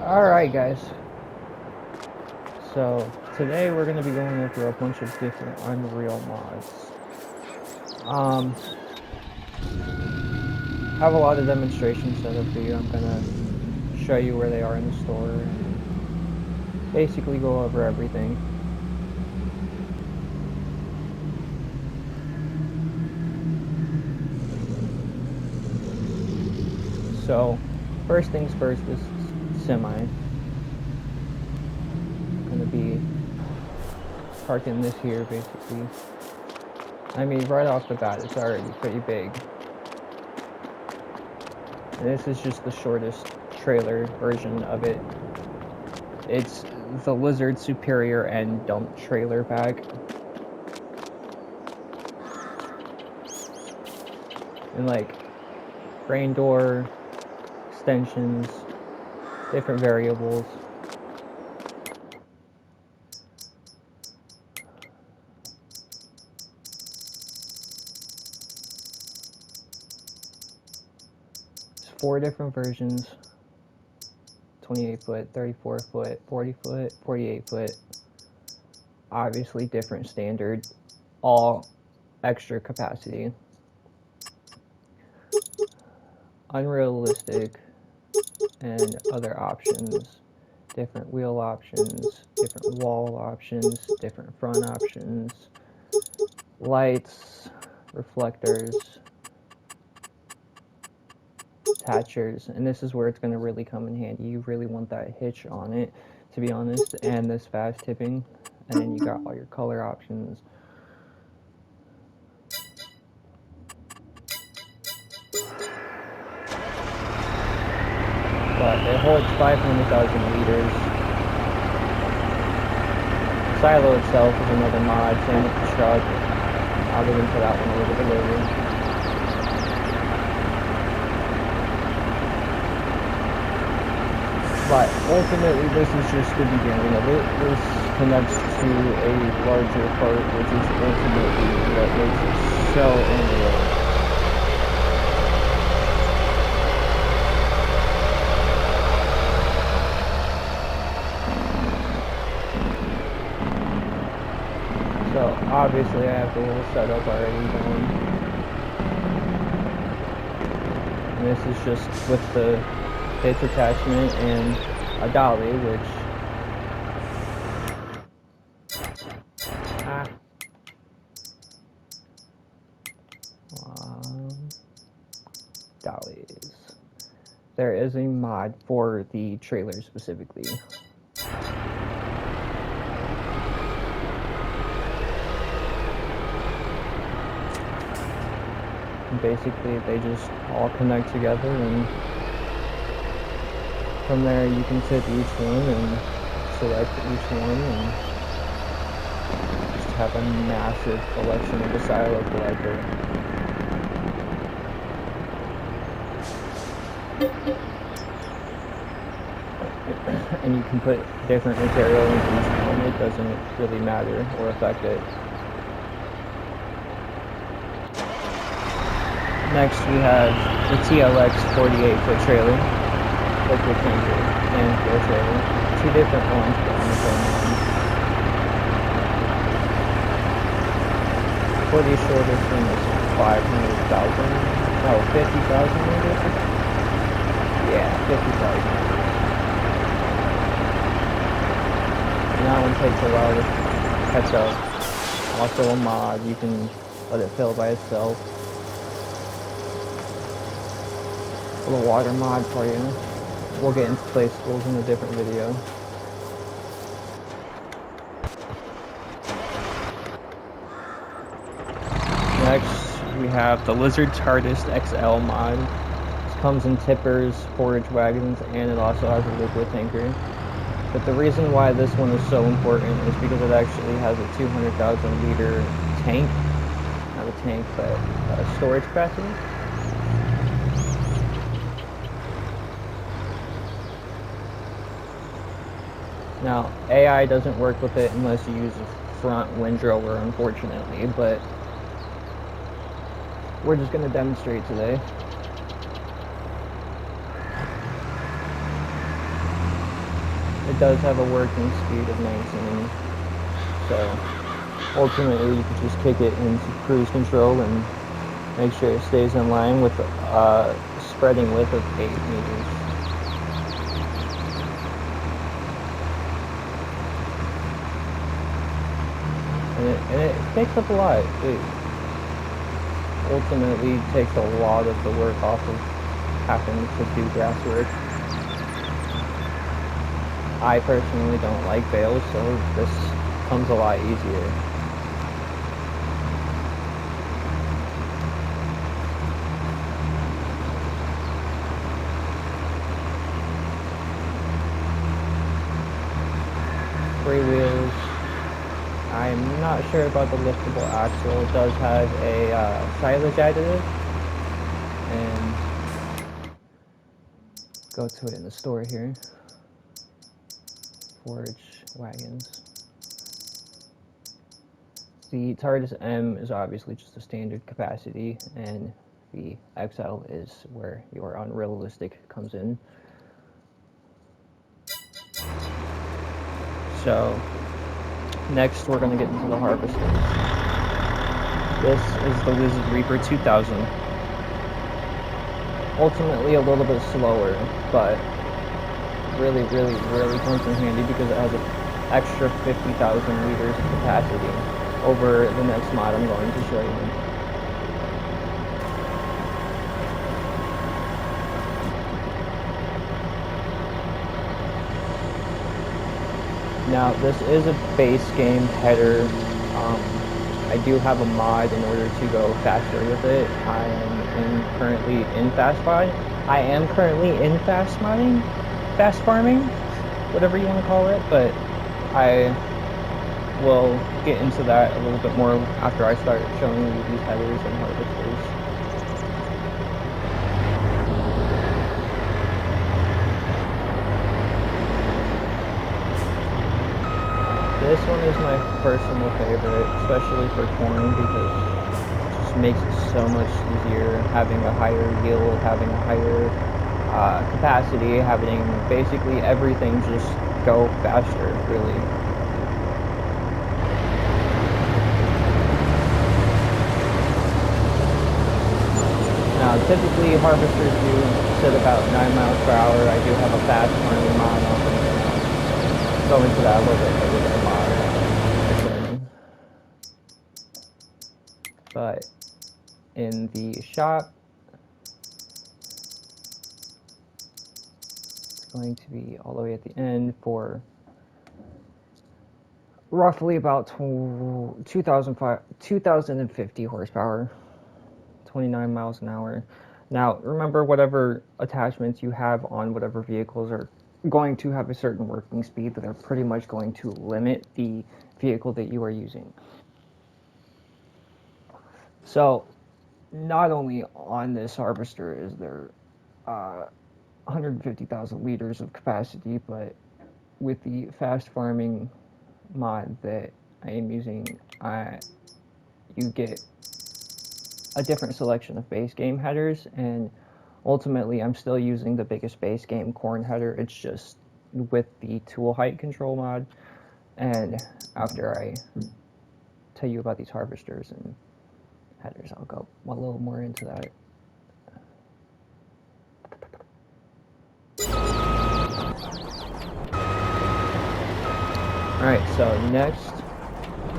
Alright guys, so today we're going to be going over a bunch of different Unreal mods. I have a lot of demonstrations set up for you. I'm going to show you where they are in the store and basically go over everything. So, first things first is semi. I'm going to be parking this here basically. I mean, right off the bat, it's already pretty big. And this is just the shortest trailer version of it. It's the Lizard Superior and Dump trailer bag. And like rain door, extensions, different variables. There's 4 different versions. 28 foot, 34 foot, 40 foot, 48 foot. Obviously different standard, all extra capacity. Unrealistic and other options, different wheel options, different wall options, different front options, lights, reflectors, attachers, and this is where it's going to really come in handy. You really want that hitch on it, to be honest, and this fast tipping, and then you got all your color options. But it holds 500,000 liters. Silo itself is another mod, same with the truck. I'll get into that one a little bit later. But ultimately, this is just the beginning of it. This connects to a larger part, which is ultimately what makes it so unreal. So obviously I have the whole setup already going. And this is just with the hitch attachment and a dolly, which dollies. There is a mod for the trailer specifically. And basically they just all connect together, and from there you can tip each one and select each one and just have a massive collection of the silo collector. And you can put different material in each one. It doesn't really matter or affect it. Next we have the TLX 48-foot trailer, liquid tanker, and fuel trailer. 2 different ones, but on the same one. For the shortest one is 500,000. Oh, 50,000 maybe? Yeah, 50,000. And that one takes a while to catch up. Also a mod, you can let it fill by itself. A little water mod for you. We'll get into play schools in a different video. Next, we have the Lizard TARDIS XL mod. This comes in tippers, forage wagons, and it also has a liquid tanker. But the reason why this one is so important is because it actually has a 200,000 liter tank. Not a tank, but a storage capacity. Now, AI doesn't work with it unless you use a front windrower, unfortunately, but we're just going to demonstrate today. it does have a working speed of 19, so ultimately you can just kick it into cruise control and make sure it stays in line with spreading width of 8 meters. And it takes up a lot. It ultimately takes a lot of the work off of having to do grass work. I personally don't like bales, so this comes a lot easier. Free wheels. I'm not sure about the liftable axle. It does have a silage additive, and go to it in the store here. Forage wagons. The TARDIS M is obviously just a standard capacity, and the XL is where your unrealistic comes in. So next we're going to get into the harvesters. This is the Wizard Reaper 2000. Ultimately a little bit slower, but really comes in handy because it has an extra 50,000 liters of capacity over the next mod I'm going to show you. Now this is a base game header. I do have a mod in order to go faster with it. I am currently in fast mod. I am currently in fast farming, whatever you want to call it, but I will get into that a little bit more after I start showing you these headers and harvesters. This one is my personal favorite, especially for corn, because it just makes it so much easier having a higher yield, having a higher capacity, having basically everything just go faster, really. Now, typically harvesters do sit about 9 miles per hour. I do have a fast farming mod on it. Go into that a little bit later with the mod. But in the shop, it's going to be all the way at the end for roughly about 2,050 horsepower, 29 miles an hour. Now, remember, whatever attachments you have on whatever vehicles are going to have a certain working speed that are pretty much going to limit the vehicle that you are using. So, not only on this harvester is there 150,000 liters of capacity, but with the fast farming mod that I am using, you get a different selection of base game headers, and ultimately I'm still using the biggest base game corn header. It's just with the tool height control mod. And after I tell you about these harvesters and headers, I'll go a little more into that. Alright, so next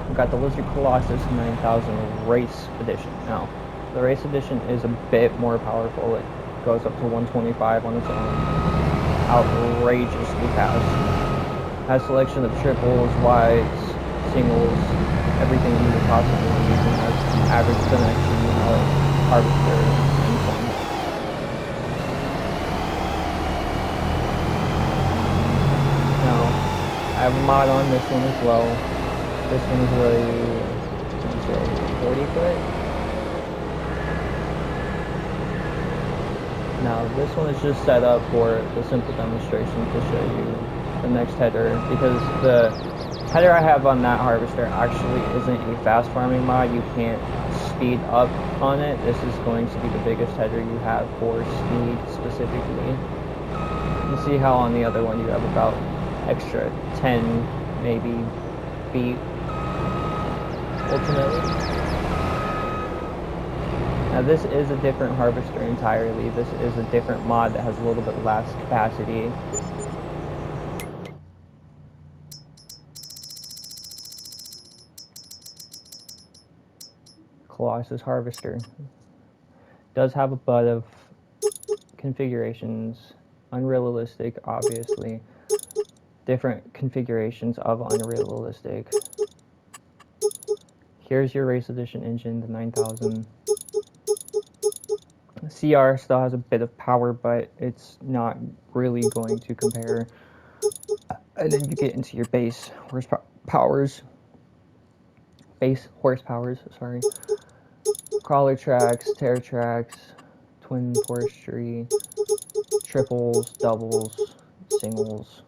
we've got the Lizard Colossus 9000 Race Edition. Now, the Race Edition is a bit more powerful. It goes up to 125 on its own. Outrageously fast. Has selection of triples, wides, singles, everything you could possibly need, and has average connection of harvester income. Now, I have a mod on this one as well. This one is a 40 foot. Now, this one is just set up for the simple demonstration to show you the next header, because the header I have on that harvester actually isn't a fast farming mod. You can't speed up on it. This is going to be the biggest header you have for speed specifically. You see how on the other one you have about extra 10 maybe feet ultimately. Now this is a different harvester entirely. This is a different mod that has a little bit less capacity. Colossus harvester does have a bunch of configurations, unrealistic obviously, different configurations of unrealistic. Here's your race edition engine, the 9000. CR still has a bit of power, but it's not really going to compare. And then you get into your base horsepowers, sorry. Crawler tracks, tear tracks, twin forestry, triples, doubles, singles.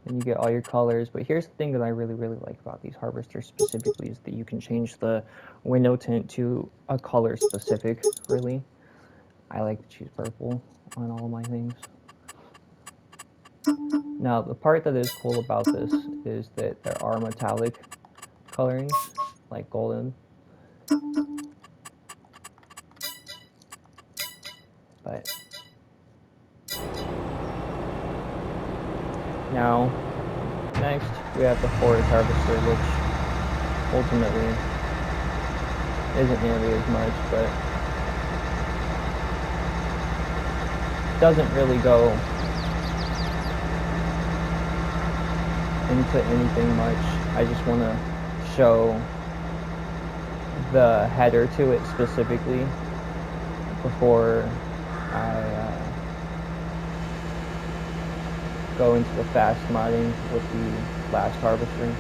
And you get all your colors. But here's the thing that I really like about these harvesters specifically is that you can change the window tint to a color specific, really. I like to choose purple on all my things. Now, the part that is cool about this is that there are metallic colorings, like golden. But now, next we have the forest harvester, which ultimately isn't nearly as much, but doesn't really go into anything much. I just want to show the header to it specifically before I go into the fast modding with the last harvester.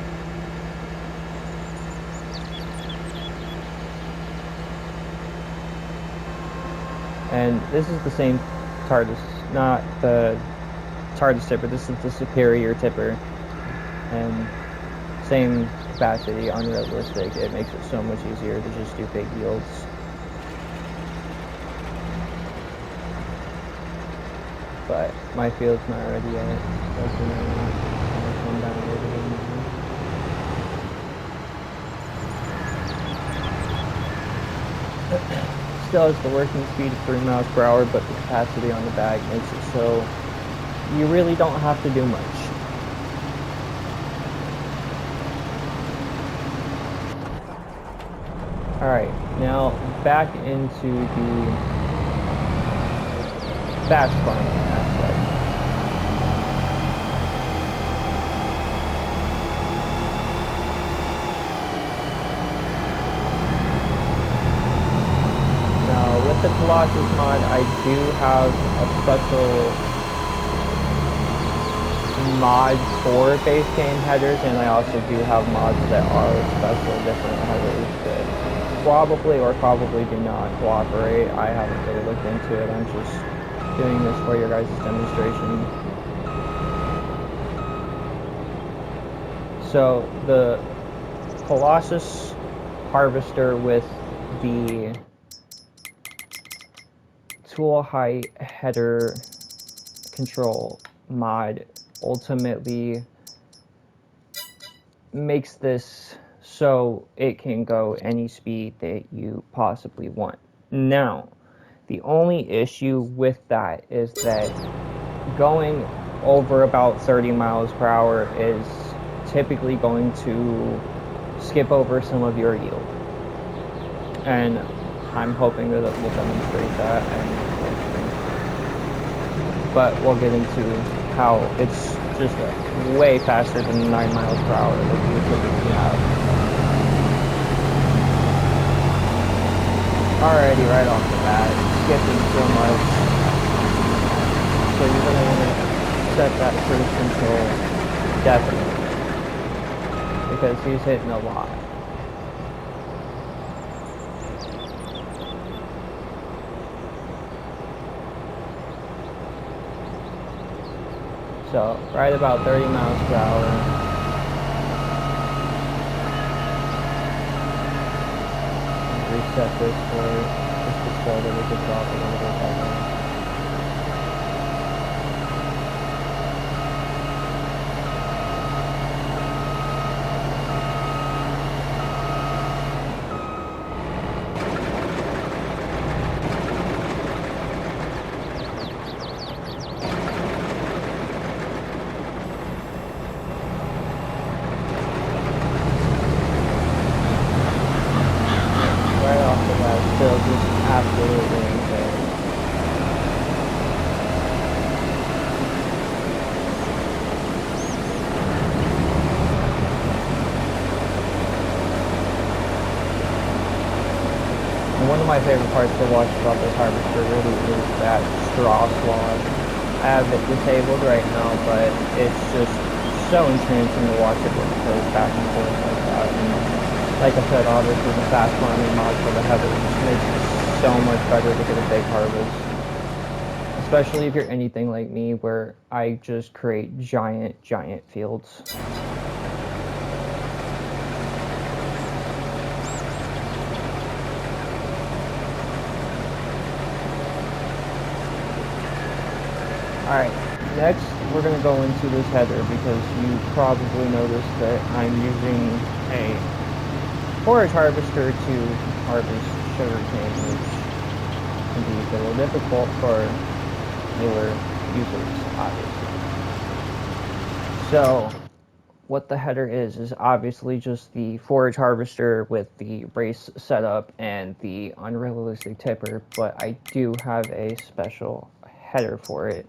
And this is the same TARDIS, not the TARDIS tipper, this is the superior tipper. And same capacity, unrealistic. It makes it so much easier to just do big yields. But my field's not ready yet. Come down a little bit more. Still has the working speed of 3 miles per hour, but the capacity on the bag makes it so you really don't have to do much. Alright, now back into the fast farming aspect. Now with the Colossus mod, I do have a special mod for base game headers, and I also do have mods that are special different headers that probably do not cooperate. I haven't really looked into it. I'm just doing this for your guys' demonstration. So the Colossus harvester with the tool height header control mod ultimately makes this so it can go any speed that you possibly want. Now, the only issue with that is that going over about 30 miles per hour is typically going to skip over some of your yield. And I'm hoping that it will demonstrate that. But we'll get into how it's just way faster than 9 miles per hour that you would typically have. Already right off the bat, skipping so much. So you're going to want to set that cruise control definitely, because he's hitting a lot. So right about 30 miles per hour. Reset this for just to show that we could drop a little bit better. off the bat, still just absolutely insane. And one of my favorite parts to watch about this harvester really is that straw swab. I have it disabled right now, but it's just so entrancing to watch it when it goes back and forth like that. And like I said, obviously the fast farming mod for the heather just makes it so much better to get a big harvest. Especially if you're anything like me, where I just create giant fields. Alright, next we're going to go into this header because you probably noticed that I'm using a forage harvester to harvest sugarcane, which can be a little difficult for newer users, obviously. So, what the header is obviously just the forage harvester with the race setup and the unrealistic tipper, but I do have a special header for it.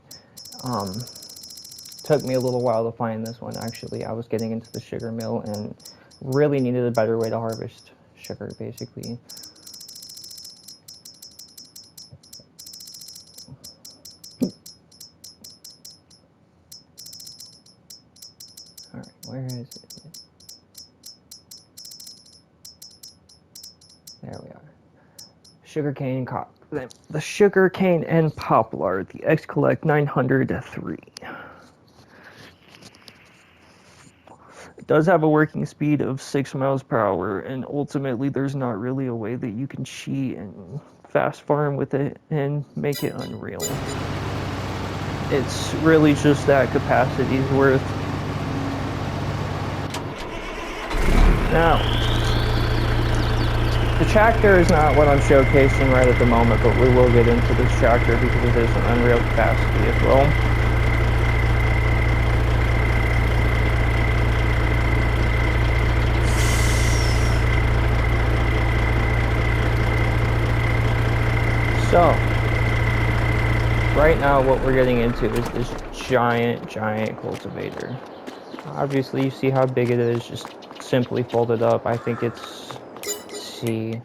Took me a little while to find this one, actually. I was getting into the sugar mill and really needed a better way to harvest sugar, basically. Alright, where is it? There we are. Sugarcane and the sugarcane and poplar, the X-Collect 903. It does have a working speed of 6 miles per hour, and ultimately there's not really a way that you can cheat and fast farm with it and make it unreal. It's really just that capacity's worth. Now, the tractor is not what I'm showcasing right at the moment, but we will get into this tractor because it is an unreal capacity as well. So, right now what we're getting into is this giant cultivator. Obviously you see how big it is, just simply folded up. I think it's, let's see,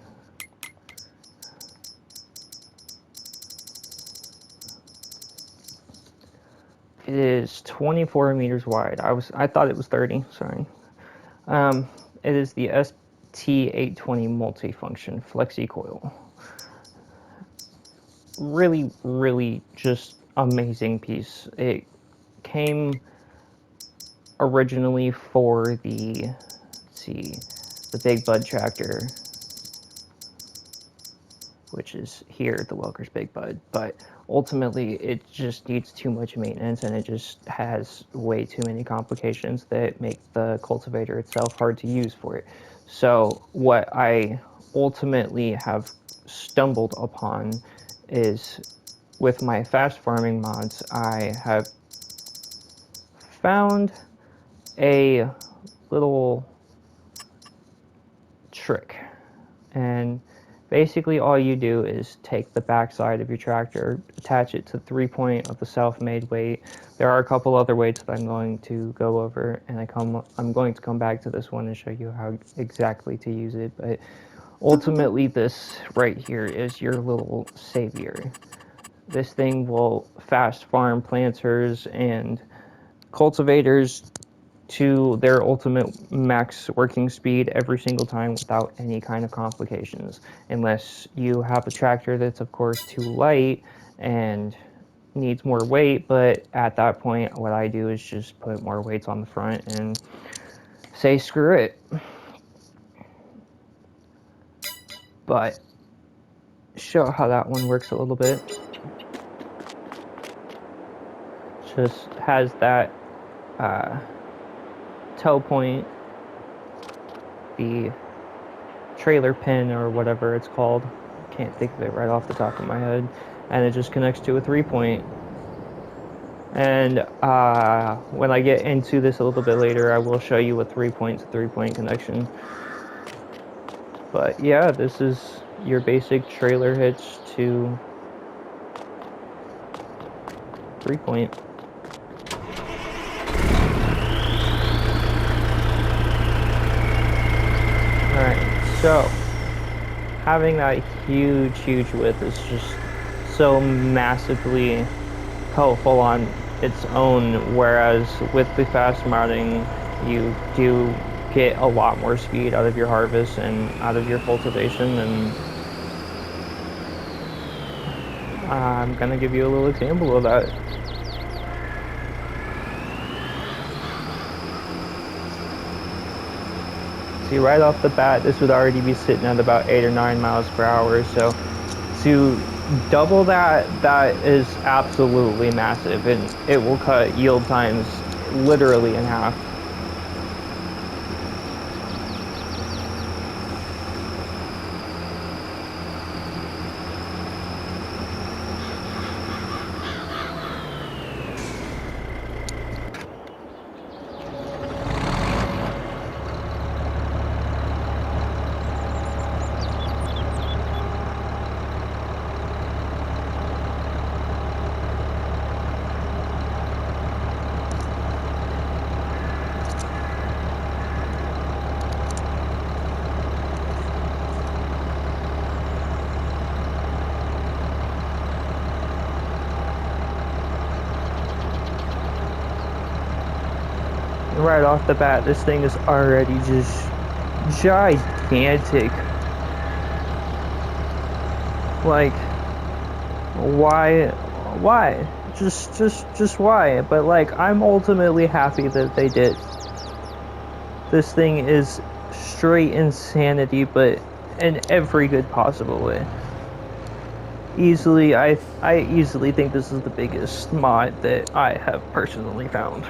it is 24 meters wide. I thought it was 30, sorry. It is the ST820 multifunction flexi coil. Really just amazing piece. It came originally for the, let's see, the Big Bud tractor, which is here, the Welker's Big Bud, but ultimately it just needs too much maintenance and it just has way too many complications that make the cultivator itself hard to use for it. So what I ultimately have stumbled upon is, with my fast farming mods, I have found a little trick, and basically all you do is take the backside of your tractor, attach it to the 3-point of the self-made weight. There are a couple other weights that I'm going to go over, and I'm going to come back to this one and show you how exactly to use it, but ultimately this right here is your little savior. This thing will fast farm planters and cultivators to their ultimate max working speed every single time without any kind of complications, unless you have a tractor that's of course too light and needs more weight. But at that point what I do is just put more weights on the front and say screw it. But show how that one works a little bit. Just has that toe point, the trailer pin or whatever it's called, can't think of it right off the top of my head, and it just connects to a 3-point. And when I get into this a little bit later, I will show you a 3-point to 3-point connection. But yeah, this is your basic trailer hitch to 3-point. Alright, so having that huge width is just so massively helpful on its own, whereas with the fast mounting, you do get a lot more speed out of your harvest and out of your cultivation. And I'm gonna give you a little example of that. See, right off the bat, this would already be sitting at about 8 or 9 miles per hour. So to double that, that is absolutely massive, and it will cut yield times literally in half. Right off the bat, this thing is already just gigantic. Like, why? Just why? But like, I'm ultimately happy that they did. This thing is straight insanity, but in every good possible way. Easily, I easily think this is the biggest mod that I have personally found.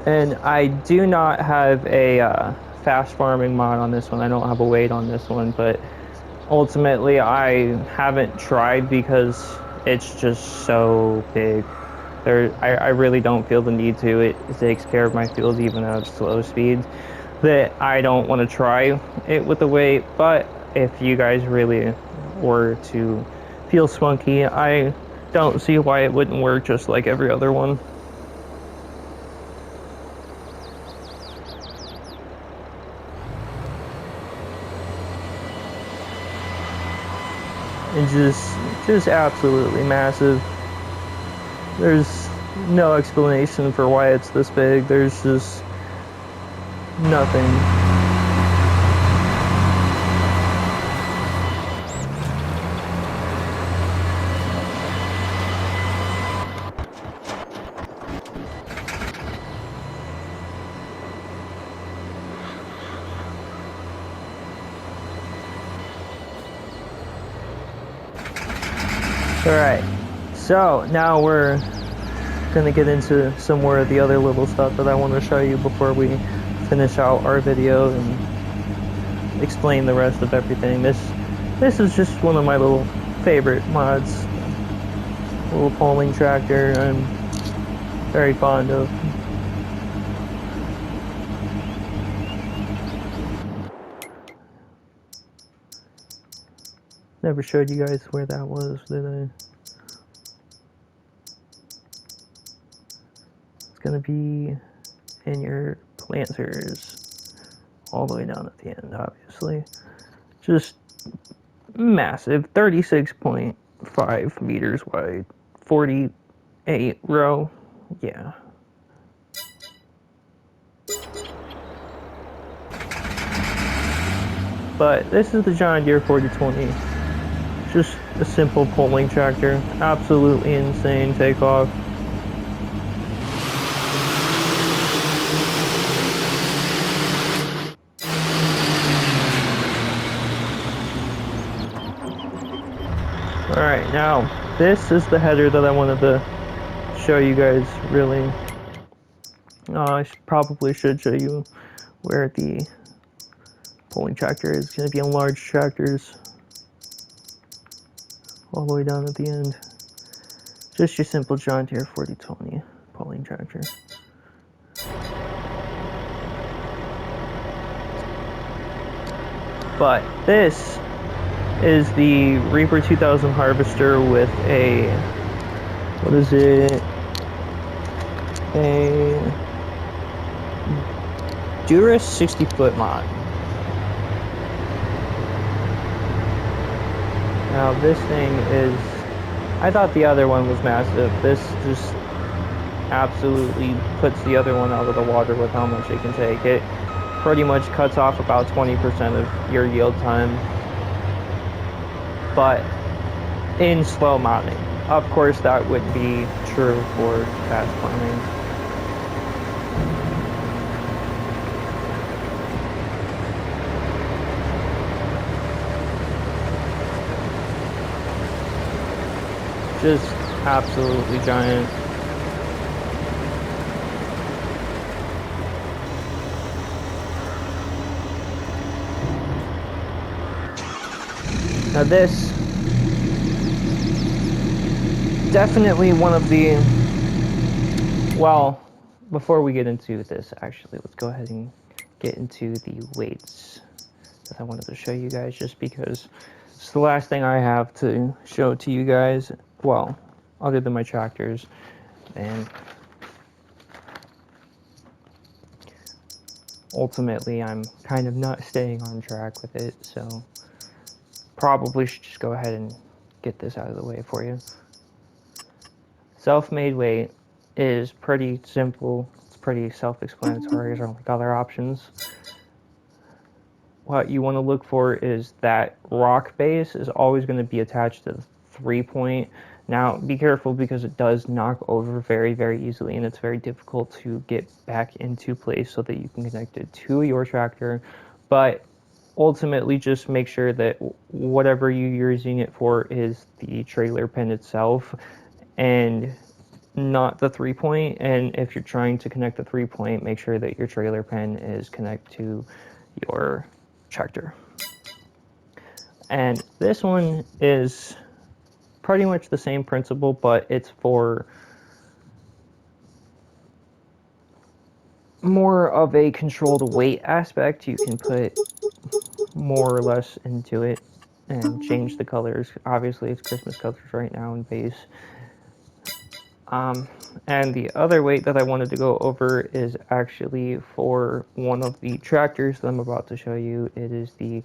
And I do not have a fast farming mod on this one. I don't have a weight on this one, but ultimately I haven't tried because it's just so big. I really don't feel the need to. It takes care of my fields even at slow speeds, that I don't want to try it with the weight. But if you guys really were to feel spunky, I don't see why it wouldn't work just like every other one. And just absolutely massive. There's no explanation for why it's this big. There's just nothing. Alright, so now we're gonna get into some more of the other little stuff that I want to show you before we finish out our video and explain the rest of everything. This is just one of my little favorite mods. A little pulling tractor I'm very fond of. Never showed you guys where that was, did I? It's gonna be in your planters all the way down at the end, obviously. Just massive, 36.5 meters wide, 48 row, yeah. But this is the John Deere 4020. Just a simple pulling tractor, absolutely insane takeoff. Alright, now this is the header that I wanted to show you guys, really. I probably should show you where the pulling tractor is. It's going to be on large tractors all the way down at the end. Just your simple John Deere 4020 pulling tractor. But this is the Reaper 2000 Harvester with a, what is it? A Duras 60-foot mod. Now this thing is, I thought the other one was massive. This just absolutely puts the other one out of the water with how much it can take. It pretty much cuts off about 20% of your yield time, but in slow modding. Of course, that would be true for fast planning. Just absolutely giant. Now this, definitely one of the, well, before we get into this, actually, let's go ahead and get into the weights that I wanted to show you guys, just because it's the last thing I have to show to you guys, well, other than my tractors. And ultimately, I'm kind of not staying on track with it, so probably should just go ahead and get this out of the way for you. Self-made weight is pretty simple. It's pretty self-explanatory. There's only other options. What you want to look for is that rock base is always going to be attached to the 3-point. Now, be careful because it does knock over very, very easily, and it's very difficult to get back into place so that you can connect it to your tractor. But ultimately, just make sure that whatever you're using it for is the trailer pin itself and not the 3-point. And if you're trying to connect the 3-point, make sure that your trailer pin is connected to your tractor. And this one is pretty much the same principle, but it's for more of a controlled weight aspect. You can put more or less into it and change the colors. Obviously, it's Christmas colors right now in base. And the other weight that I wanted to go over is actually for one of the tractors that I'm about to show you. It is the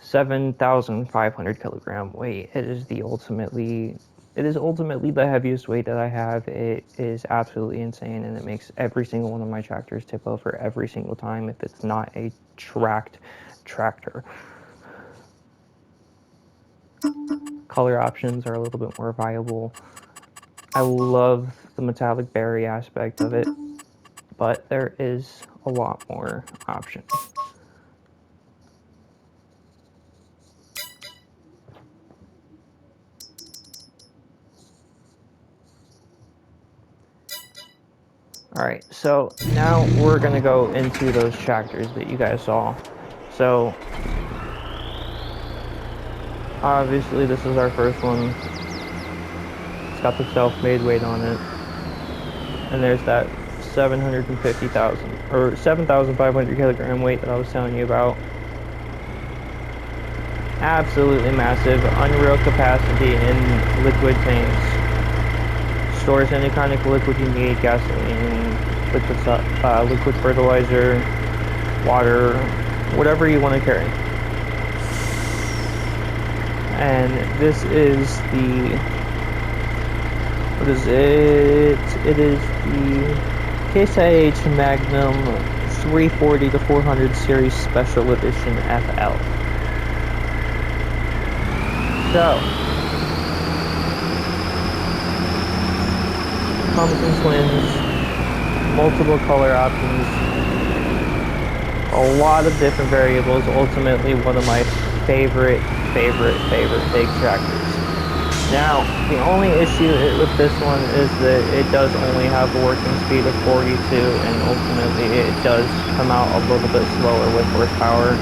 7,500 kilogram weight. It is ultimately the heaviest weight that I have. It is absolutely insane, and it makes every single one of my tractors tip over every single time if it's not a tracked tractor. Color options are a little bit more viable. I love the metallic berry aspect of it, but there is a lot more options. Alright, so now we're going to go into those tractors that you guys saw. So, obviously this is our first one. It's got the self-made weight on it. And there's that 750,000 or 7,500 kilogram weight that I was telling you about. Absolutely massive, unreal capacity in liquid tanks. Stores any kind of liquid you need, gasoline, liquid fertilizer, water, whatever you want to carry. And this is the, what is it? It is the Case IH Magnum 340 to 400 Series Special Edition FL. So, comes in twins, multiple color options, a lot of different variables. Ultimately, one of my favorite big tractors. Now, the only issue with this one is that it does only have a working speed of 42, and ultimately it does come out a little bit slower with horsepower.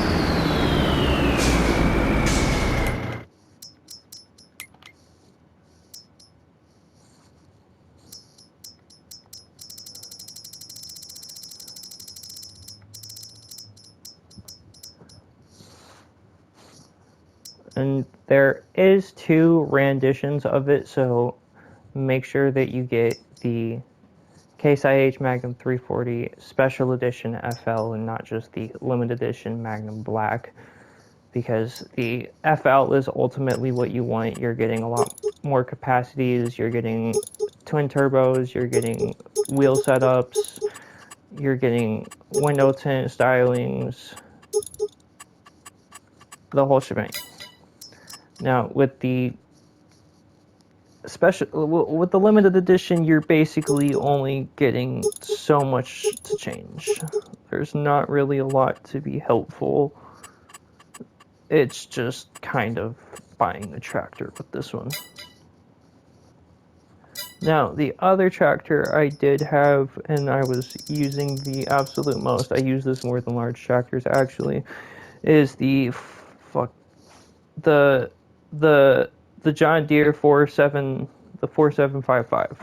And there is 2 renditions of it, so make sure that you get the Case IH Magnum 340 Special Edition FL and not just the Limited Edition Magnum Black, because the FL is ultimately what you want. You're getting a lot more capacities, you're getting twin turbos, you're getting wheel setups, you're getting window tint stylings, the whole shebang. Now with the limited edition, you're basically only getting so much to change. There's not really a lot to be helpful. It's just kind of buying a tractor with this one. Now, the other tractor I did have, and I was using the absolute most, I use this more than large tractors actually, is the John Deere 4755.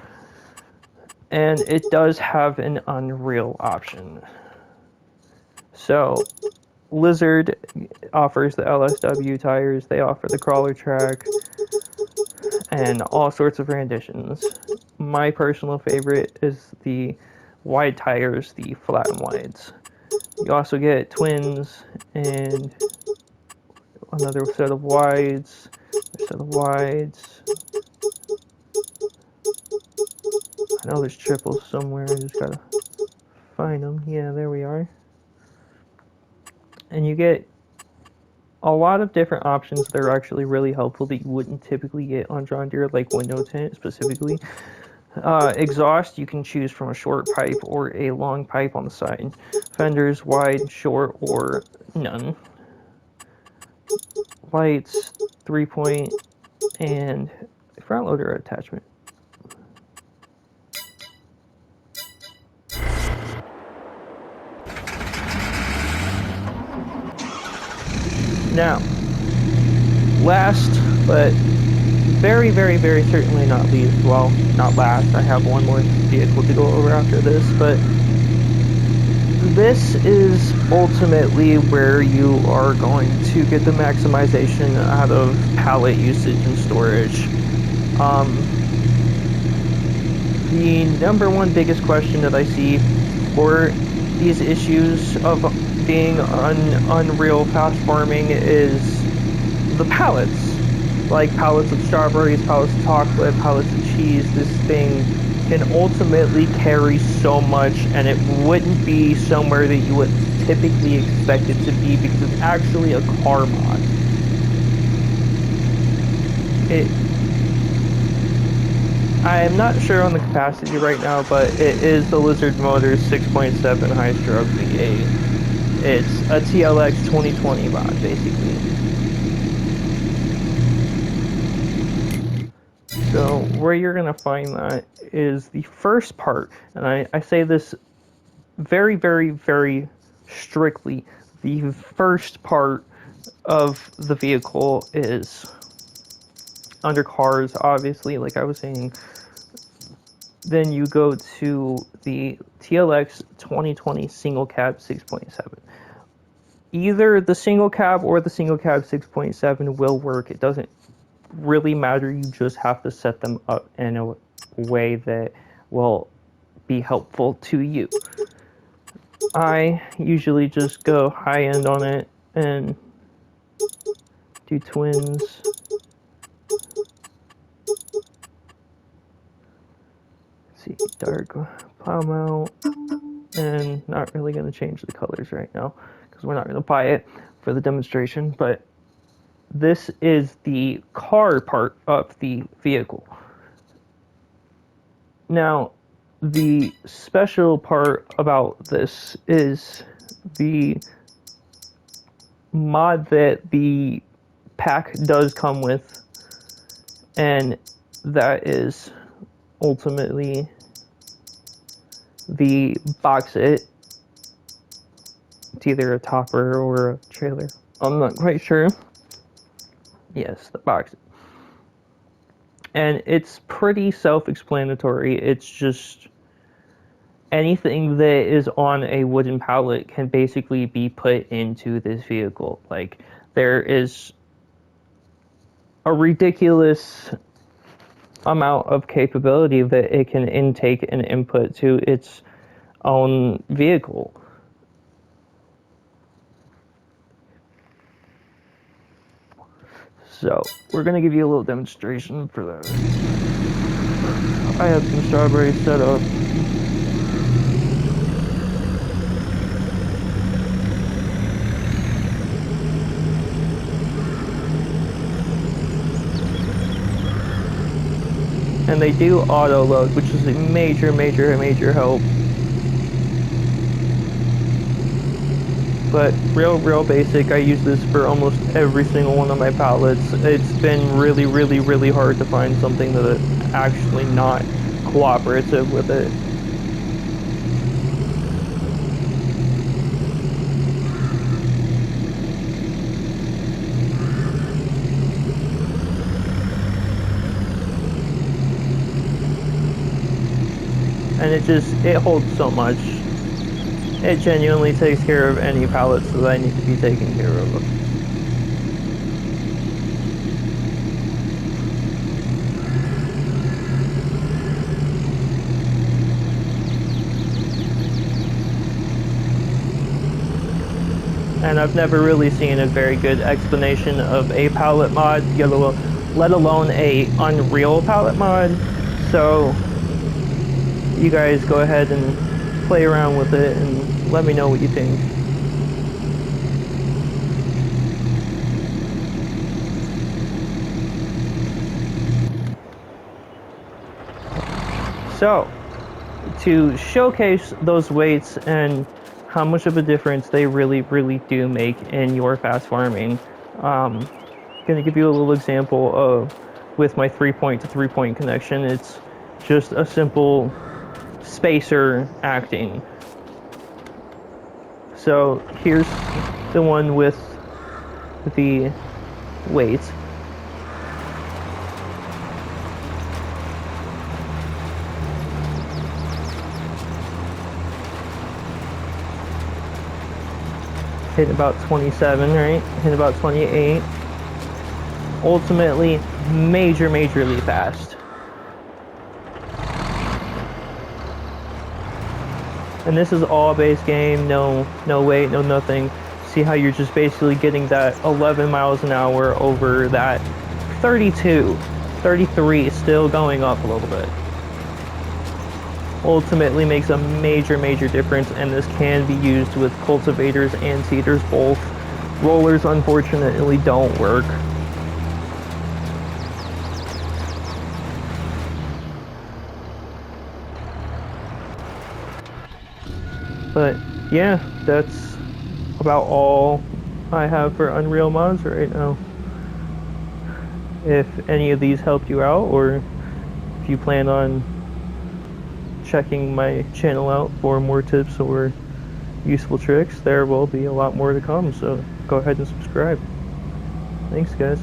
And it does have an Unreal option. So Lizard offers the LSW tires, they offer the crawler track, and all sorts of renditions. My personal favorite is the wide tires, the flat and wides. You also get twins and another set of wides, a set of wides. I know there's triples somewhere, I just gotta find them. Yeah, there we are. And you get a lot of different options that are actually really helpful that you wouldn't typically get on John Deere, like window tint specifically. Exhaust, you can choose from a short pipe or a long pipe on the side. Fenders, wide, short, or none. Lights, 3-point, and front loader attachment. Now, last, but very, very, very certainly not least, well, not last, I have one more vehicle to go over after this, but this is ultimately where you are going to get the maximization out of pallet usage and storage. The number one biggest question that I see for these issues of being unreal fast farming is the pallets. Like pallets of strawberries, pallets of chocolate, pallets of cheese. This thing can ultimately carry so much, and it wouldn't be somewhere that you would typically expect it to be because it's actually a car mod. I'm not sure on the capacity right now, but it is the Lizard Motors 6.7 high-stroke V8. It's a TLX 2020 mod, basically. So where you're going to find that is the first part, and I say this very, very, very strictly, the first part of the vehicle is under cars, obviously, like I was saying. Then you go to the TLX 2020 single cab 6.7. Either the single cab or the single cab 6.7 will work. It doesn't really matter. You just have to set them up in a way that will be helpful to you. I usually just go high end on it and do twins. Let's see, dark plow mount, and not really going to change the colors right now because we're not going to buy it for the demonstration, but this is the car part of the vehicle. Now, the special part about this is the mod that the pack does come with, and that is ultimately the box it. It's either a topper or a trailer. I'm not quite sure. Yes, the box. And it's pretty self-explanatory. It's just anything that is on a wooden pallet can basically be put into this vehicle. Like, there is a ridiculous amount of capability that it can intake and input to its own vehicle. So we're gonna give you a little demonstration for that. I have some strawberries set up. And they do auto load, which is a major help. But real basic, I use this for almost every single one of my pallets. It's been really hard to find something that is actually not cooperative with it. And it holds so much. It genuinely takes care of any pallets that I need to be taken care of. And I've never really seen a very good explanation of a pallet mod, let alone a Unreal pallet mod. So you guys go ahead and play around with it and let me know what you think. So, to showcase those weights and how much of a difference they really do make in your fast farming, I'm going to give you a little example of with my 3-point to 3-point connection. It's just a simple spacer acting. So here's the one with the weight. Hit about 27, right? Hit about 28. Ultimately, majorly fast. And this is all base game, no weight, no nothing. See how you're just basically getting that 11 miles an hour over that 32, 33, still going up a little bit. Ultimately makes a major difference, and this can be used with cultivators and seeders both. Rollers unfortunately don't work. But yeah, that's about all I have for Unreal mods right now. If any of these helped you out, or if you plan on checking my channel out for more tips or useful tricks, there will be a lot more to come, so go ahead and subscribe. Thanks, guys.